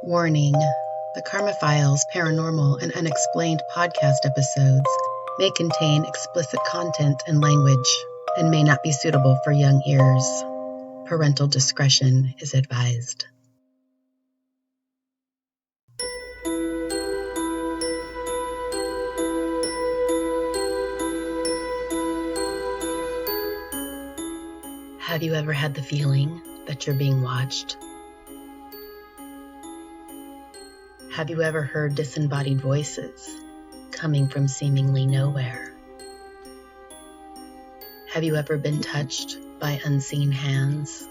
Warning: the Karma Files, Paranormal, and Unexplained podcast episodes may contain explicit content and language and may not be suitable for young ears. Parental discretion is advised. Have you ever had the feeling that you're being watched? Have you ever heard disembodied voices coming from seemingly nowhere? Have you ever been touched by unseen hands?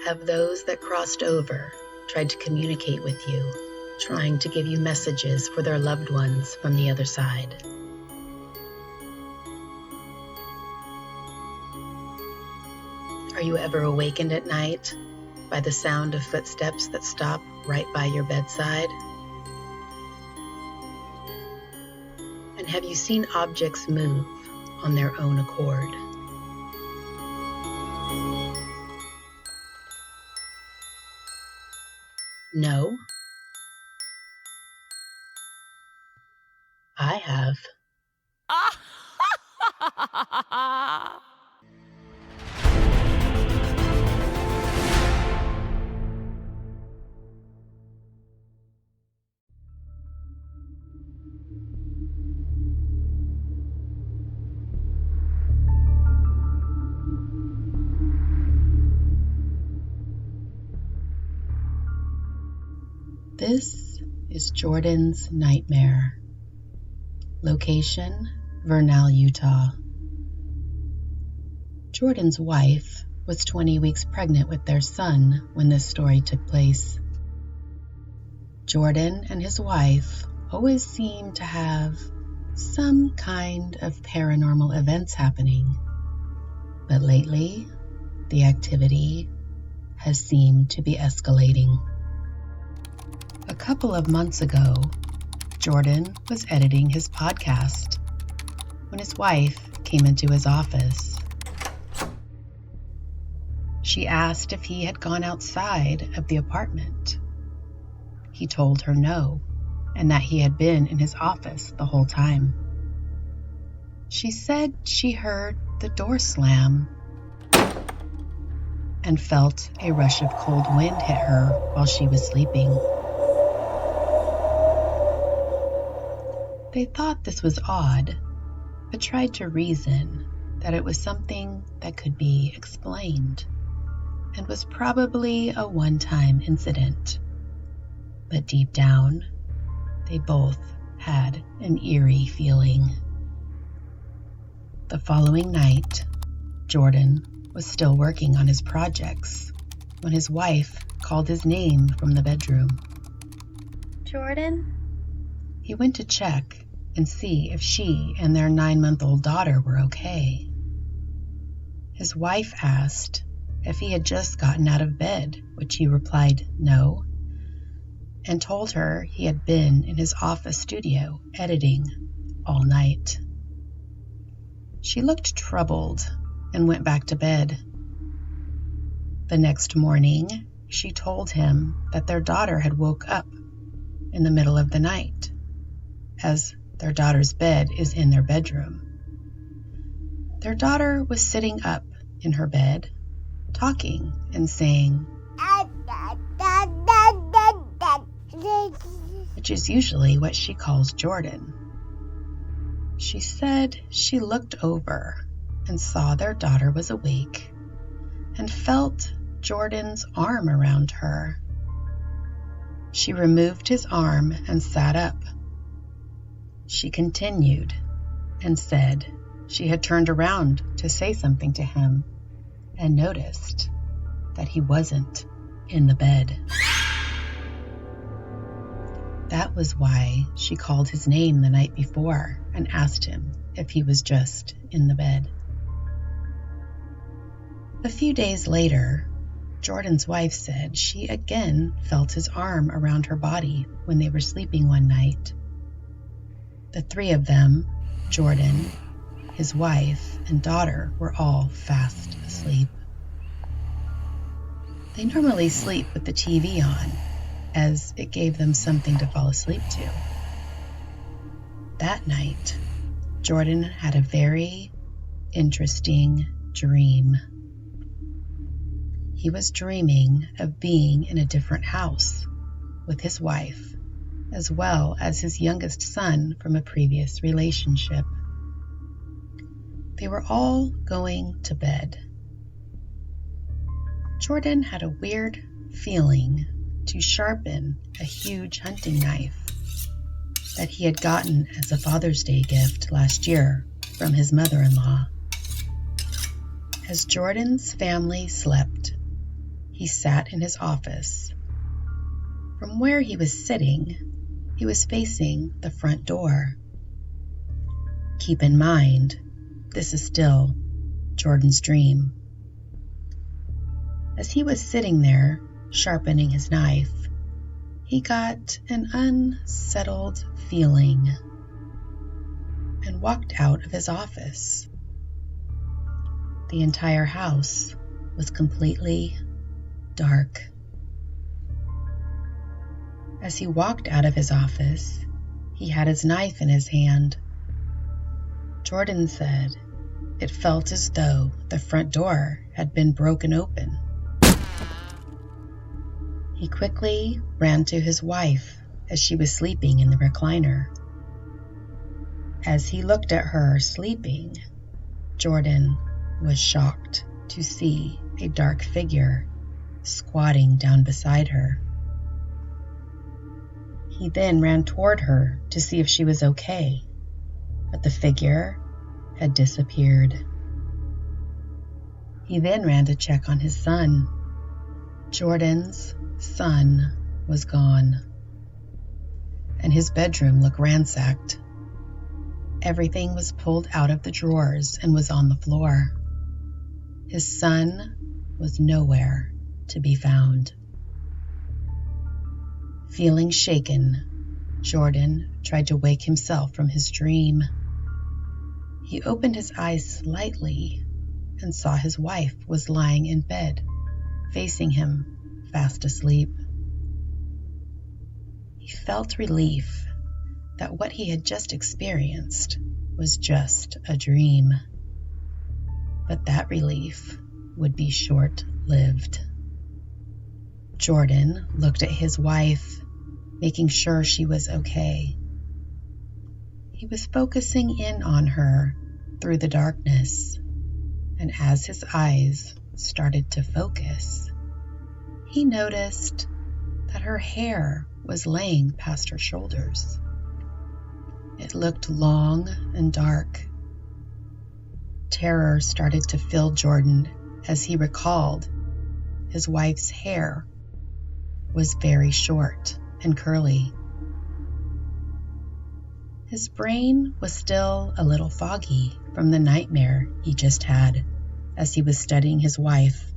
Have those that crossed over tried to communicate with you, trying to give you messages for their loved ones from the other side? Are you ever awakened at night by the sound of footsteps that stop right by your bedside? And have you seen objects move on their own accord? No? I have. This is Jordan's nightmare. Location: Vernal, Utah. Jordan's wife was 20 weeks pregnant with their son when this story took place. Jordan and his wife always seemed to have some kind of paranormal events happening, but lately the activity has seemed to be escalating. A couple of months ago, Jordan was editing his podcast when his wife came into his office. She asked if he had gone outside of the apartment. He told her no, and that he had been in his office the whole time. She said she heard the door slam and felt a rush of cold wind hit her while she was sleeping. They thought this was odd, but tried to reason that it was something that could be explained and was probably a one-time incident. But deep down, they both had an eerie feeling. The following night, Jordan was still working on his projects when his wife called his name from the bedroom. Jordan? He went to check and see if she and their 9-month-old daughter were okay. His wife asked if he had just gotten out of bed, which he replied no, and told her he had been in his office studio editing all night. She looked troubled and went back to bed. The next morning, she told him that their daughter had woke up in the middle of the night, as their daughter's bed is in their bedroom. Their daughter was sitting up in her bed, talking and saying, which is usually what she calls Jordan. She said she looked over and saw their daughter was awake and felt Jordan's arm around her. She removed his arm and sat up. She continued and said she had turned around to say something to him and noticed that he wasn't in the bed. That was why she called his name the night before and asked him if he was just in the bed. A few days later, Jordan's wife said she again felt his arm around her body when they were sleeping one night. The three of them, Jordan, his wife, and daughter, were all fast asleep. They normally sleep with the TV on, as it gave them something to fall asleep to. That night, Jordan had a very interesting dream. He was dreaming of being in a different house with his wife, as well as his youngest son from a previous relationship. They were all going to bed. Jordan had a weird feeling to sharpen a huge hunting knife that he had gotten as a Father's Day gift last year from his mother-in-law. As Jordan's family slept, he sat in his office. From where he was sitting, he was facing the front door. Keep in mind, this is still Jordan's dream. As he was sitting there, sharpening his knife, he got an unsettled feeling and walked out of his office. The entire house was completely dark. As he walked out of his office, he had his knife in his hand. Jordan said it felt as though the front door had been broken open. He quickly ran to his wife as she was sleeping in the recliner. As he looked at her sleeping, Jordan was shocked to see a dark figure squatting down beside her. He then ran toward her to see if she was okay, but the figure had disappeared. He then ran to check on his son. Jordan's son was gone, and his bedroom looked ransacked. Everything was pulled out of the drawers and was on the floor. His son was nowhere to be found. Feeling shaken, Jordan tried to wake himself from his dream. He opened his eyes slightly and saw his wife was lying in bed, facing him, fast asleep. He felt relief that what he had just experienced was just a dream. But that relief would be short-lived. Jordan looked at his wife, making sure she was okay. He was focusing in on her through the darkness, and as his eyes started to focus, he noticed that her hair was laying past her shoulders. It looked long and dark. Terror started to fill Jordan as he recalled his wife's hair was very short and curly. His brain was still a little foggy from the nightmare he just had as he was studying his wife,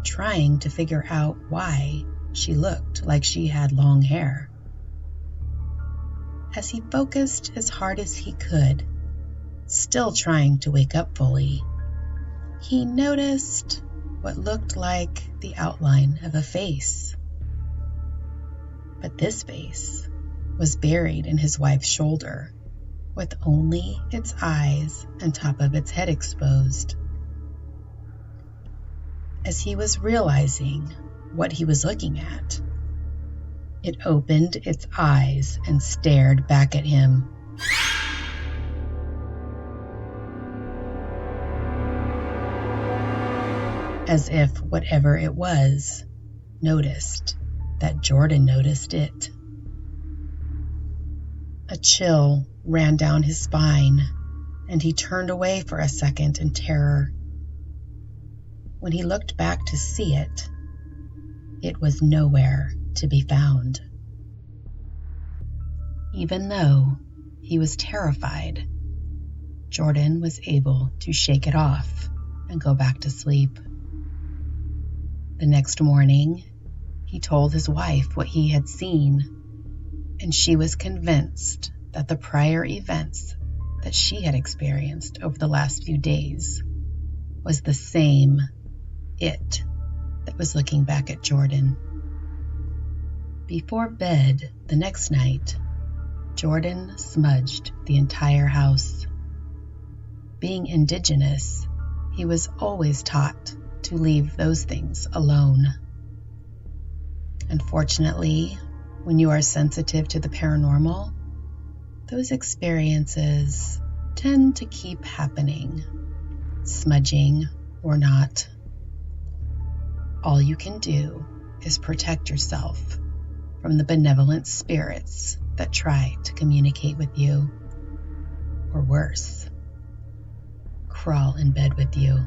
trying to figure out why she looked like she had long hair. As he focused as hard as he could, still trying to wake up fully, he noticed what looked like the outline of a face. But this face was buried in his wife's shoulder, with only its eyes and top of its head exposed. As he was realizing what he was looking at, it opened its eyes and stared back at him. As if whatever it was noticed that Jordan noticed it. A chill ran down his spine, and he turned away for a second in terror. When he looked back to see it, it was nowhere to be found. Even though he was terrified, Jordan was able to shake it off and go back to sleep. The next morning, he told his wife what he had seen, and she was convinced that the prior events that she had experienced over the last few days was the same it that was looking back at Jordan. Before bed the next night, Jordan smudged the entire house. Being indigenous, he was always taught to leave those things alone. Unfortunately, when you are sensitive to the paranormal, those experiences tend to keep happening, smudging or not. All you can do is protect yourself from the benevolent spirits that try to communicate with you, or worse, crawl in bed with you.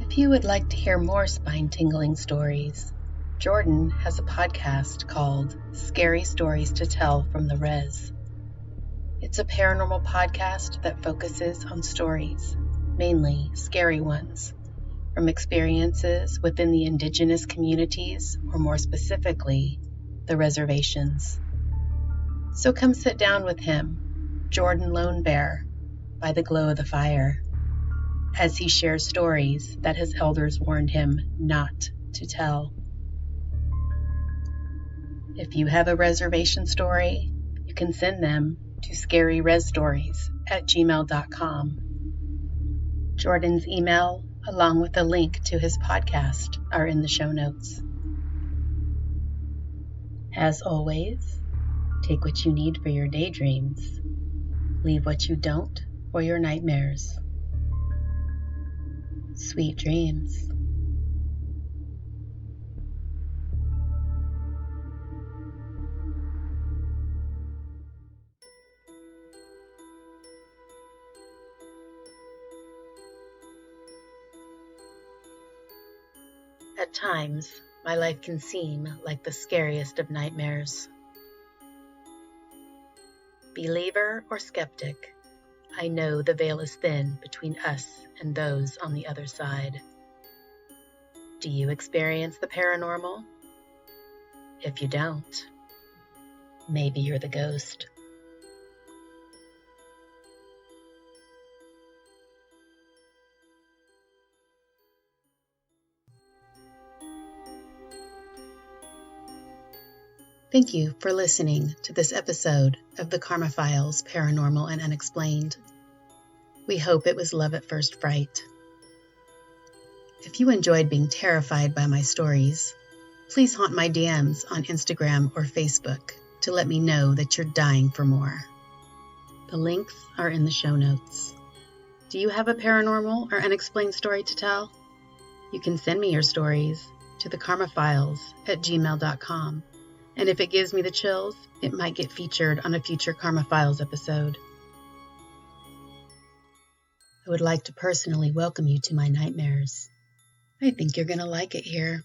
If you would like to hear more spine-tingling stories, Jordan has a podcast called Scary Stories to Tell from the Res. It's a paranormal podcast that focuses on stories, mainly scary ones, from experiences within the indigenous communities, or more specifically, the reservations. So come sit down with him, Jordan Lone Bear, by the glow of the fire, as he shares stories that his elders warned him not to tell. If you have a reservation story, you can send them to scaryresstories@gmail.com. Jordan's email, along with a link to his podcast, are in the show notes. As always, take what you need for your daydreams. Leave what you don't for your nightmares. Sweet dreams. At times, my life can seem like the scariest of nightmares. Believer or skeptic, I know the veil is thin between us and those on the other side. Do you experience the paranormal? If you don't, maybe you're the ghost. Thank you for listening to this episode of the Karma Files Paranormal and Unexplained. We hope it was love at first fright. If you enjoyed being terrified by my stories, please haunt my DMs on Instagram or Facebook to let me know that you're dying for more. The links are in the show notes. Do you have a paranormal or unexplained story to tell? You can send me your stories to thekarmafiles@gmail.com. And if it gives me the chills, it might get featured on a future Karma Files episode. I would like to personally welcome you to my nightmares. I think you're going to like it here.